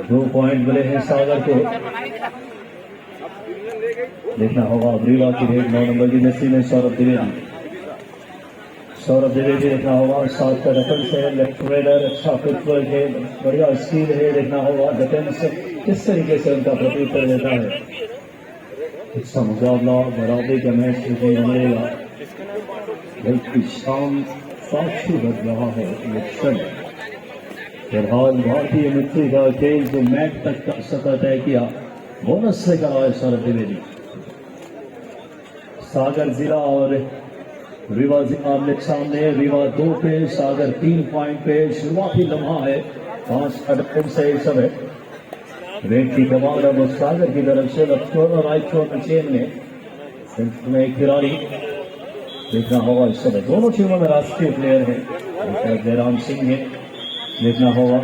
2 point मिले हैं सागर को। देखना होगा रीवा की रेड 9 नंबर की नस्सी में सौरभ द्विवेदी देखना होगा। सात का डिफेंस है, लेफ्ट रेडर अच्छा फुटवर्क है, बढ़िया स्पीड है। देखना होगा डिफेंस किस तरीके से उनका प्रत्युत्तर देता है। अच्छा मुकाबला बराबरी का मैच देखने को मिलेगा। बल्कि शाम साक्षी बन रहा है ये क्षण। फिलहाल भारतीय मिट्टी का खेल जो मैच तक का सफर तय किया बोनस से करा है सौरभ द्विवेदी। सागर जिला और रीवा जिला आमने सामने। रीवा 2 पे, सागर 3 पॉइंट पे। शुरुआती लम्हा है 5 का डिफेंस है इस समय। रेड की कमान अब सागर की तरफ से लेफ्ट और राइट कॉर्नर चेन में एक खिलाड़ी देखना होगा इस समय। दोनों टीमों में राष्ट्रीय प्लेयर है, जयराम सिंह है। देखना होगा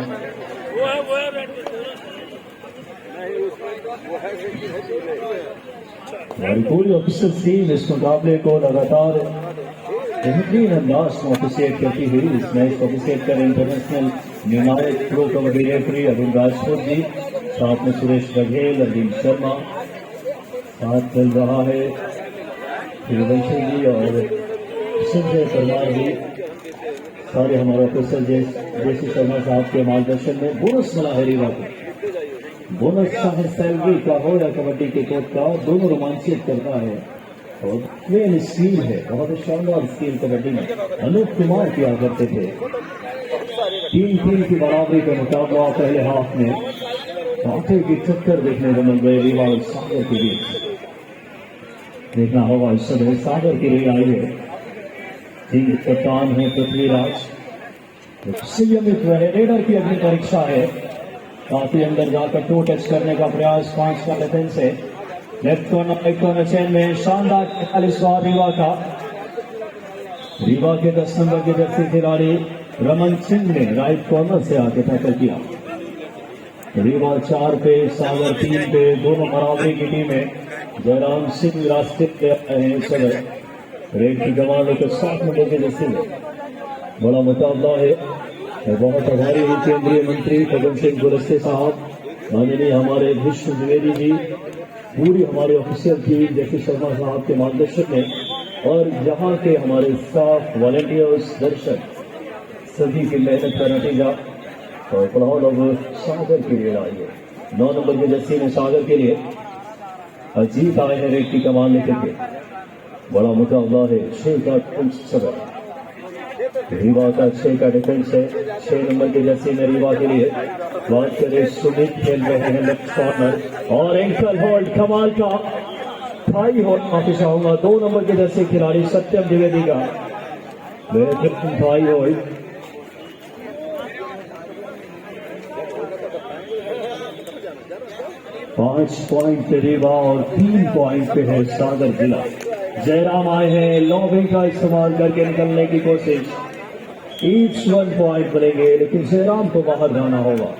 हमारी पूरी ऑफिशियल टीम इस मुकाबले को लगातार बेहतरीन अंदाज में ऑफिशिएट करती हुई इस मैच को ऑफिशिएट कर इंटरनेशनल निर्णायक प्रो कबड्डी रेफरी अरुण राजपूत जी, साथ में सुरेश बघेल, अरविंद शर्मा, साथ चल रहा है रविवंशी जी और संजय परमार जी। सारे हमारे ऑफिसर जैसी शर्मा साहब के मार्गदर्शन में बोनस मिला है रीवा को। बोनस चाहे सैलरी का हो या कबड्डी के कोच का, दोनों रोमांचित करता है और मेन स्कील है, बहुत शानदार स्कील कबड्डी में अनूप कुमार किया करते थे। 3-3 की बराबरी का मुकाबला पहले हाफ में कांटे की टक्कर देखने को मिल रही रीवा और सागर के बीच। देखना होगा इस समय सागर की रही आई है, टीम कप्तान है पृथ्वीराज। संयमित रहे, रेडर की अग्नि परीक्षा है। काफी अंदर जाकर टू टच करने का प्रयास, 5 का डिफेंस है। Left corner right corner chain में शानदार 41 बार रीवा के 10 नंबर के जर्सी खिलाड़ी रमन सिंह ने राइट कॉर्नर से आके टैकल किया। रीवा 4 पे, सागर 3 पे, दोनों बराबरी की टीमें। जयराम सिंह रास्ते पे आए हैं इस समय। रेड की कमानों के 7 नंबर के जर्सी में बड़ा मुकाबला है। बहुत आभारी हूँ केंद्रीय मंत्री पवन सिंह गुलस्ते साहब, माननीय हमारे विष्णु द्विवेदी जी, पूरी हमारी ऑफिशियल टीम जैसे शर्मा साहब के मार्गदर्शन में और यहाँ के हमारे स्टाफ, वॉलंटियर्स, दर्शक सभी की मेहनत का नतीजा। और फिलहाल अब सागर के लिए आई है 9 नंबर के जर्सी में सागर के लिए अजीत आए हैं रेड की कमान लेकर के। बड़ा मुकाबला है। 6 का डिफेंस रीवा का 6 का डिफेंस है। 6 नंबर की जर्सी में रीवा के लिए बात करें सुमित खेल रहे हैं लेफ्ट कॉर्नर और एंकल होल्ड कमाल का थाई होल्ड माफी चाहूंगा 2 नंबर के जर्सी खिलाड़ी सत्यम द्विवेदी का बेहतरीन थाई होल्ड। पांच पॉइंट पे रीवा और 3 पॉइंट पे है सागर जिला। जयराम आए हैं लॉबिंग का इस्तेमाल करके निकलने की कोशिश। ईच 1 पॉइंट मिलेंगे लेकिन जयराम को बाहर जाना होगा।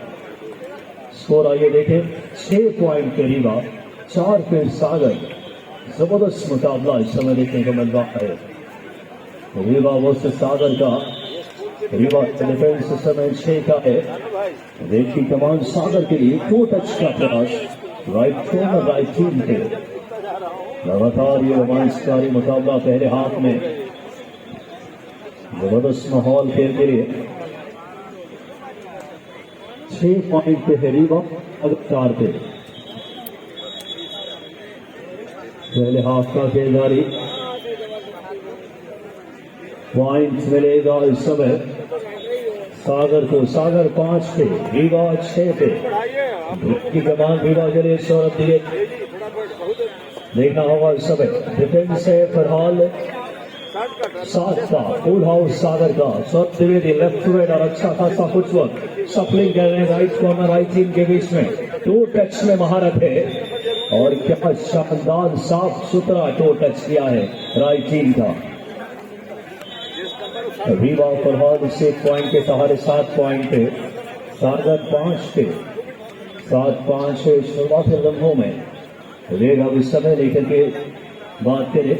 स्कोर आइए देखें, 6 पॉइंट पे रीवा, 4 पे सागर। जबरदस्त मुकाबला इस समय देखने को मिल रहा है। रीवा वर्सेस सागर का। रीवा डिफेंस इस समय 6 का है। रेड की कमान सागर के लिए 2 टच का प्रयास, राइट कॉर्नर राइट टीम के। लगातार ये रोमांचकारी मुकाबला पहले हाथ में जबरदस्त माहौल खेल के लिए। 6 पॉइंट पे है रीवा, अगर 4 पे। पहले हाफ का खेल जारी। पॉइंट मिलेगा इस समय सागर को। सागर 5 पे, रीवा 6 पे। की कमान रीवा के लिए सौरभ द्विवेदी। देखना होगा इस समय डिफेंस है फिलहाल 7 का फुल हाउस सागर का। सौरभ द्विवेदी लेफ्ट रेड और अच्छा खासा फुटवर्क, सप्लिंग कर रहे हैं राइट कॉर्नर राइट टीम के बीच में। 2 टच में महारत है और क्या शानदार साफ सुथरा 2 टच किया है राइट टीम का। रीवा फिलहाल इस 1 पॉइंट के सहारे 7 पॉइंट पे, सागर 5 पे। 7-5 शुरुआती लम्हों में रेड अब इस समय लेकर के बात करें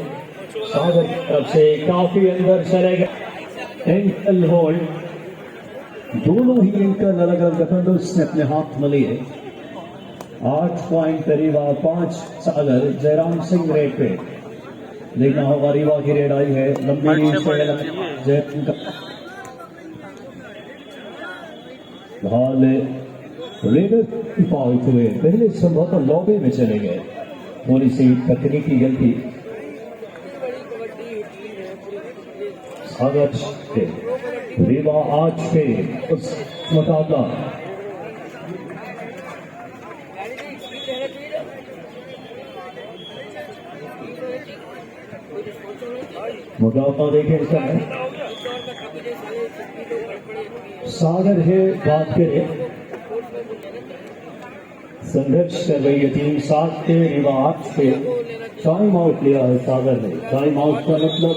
सागर की तरफ से काफी अंदर चलेगा। एंकल होल्ड दोनों ही इनका अलग अलग डिफेंडर उसने अपने हाथ में लिए। 8 पॉइंट पे रीवा, 5 सागर। जयराम सिंह रेड पे देखना होगा, रीवा की रेड आई है लंबी लीड से। हाल रेडर फाउल हुए, पहले संभवतः लॉबी में चले गए, थोड़ी सी तकनीकी गलती। सागर पे रीवा 8 पे उस मुकाबला। मुकाबला देखें इसका है। सागर है, बात करें संघर्ष कर रही है टीम। 7 पे रीवा 8 पे। टाइम आउट लिया है सागर ने। टाइम आउट का मतलब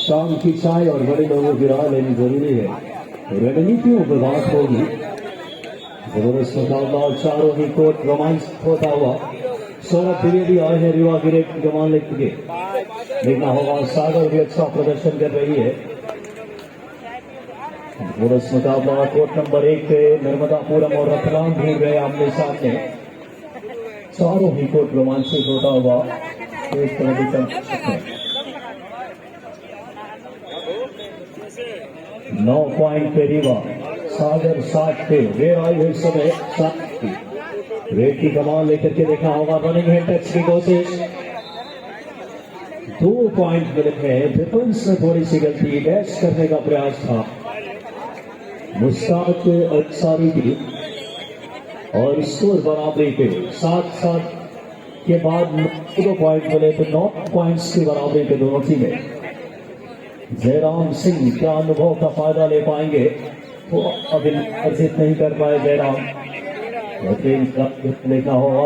शाम की चाय और बड़े लोगों की राह लेनी जरूरी है, रणनीतियों पर बात होगी। जबरदस्त मुकाबला, चारों ही कोर्ट रोमांस होता हुआ। सौरभ द्विवेदी आए हैं रीवा की रेड कमान लेके। देखना होगा, सागर भी अच्छा प्रदर्शन कर रही है। जबरदस्त मुकाबला कोर्ट नंबर 1 पे नर्मदापुरम और रतलाम भिड़ गए आमने सामने। चारों ही कोर्ट रोमांचित होता हुआ इस तरह की संस्कृति। 9 पॉइंट पे रीवा, सागर 7 पे। रेड आई हुई समय 7 की रेड की कमान लेकर के देखा होगा, रनिंग है टच की कोशिश। 2 पॉइंट मिले हैं। डिफेंस में थोड़ी सी गलती, डैश करने का प्रयास था मुश्ताक अंसारी की और स्कोर बराबरी पे। 7-7 के बाद 2 पॉइंट मिले तो 9 पॉइंट्स की बराबरी पे दोनों टीमें। जयराम सिंह क्या अनुभव का फायदा ले पाएंगे, वो अभी अर्जित नहीं कर पाए जयराम। देखा होगा।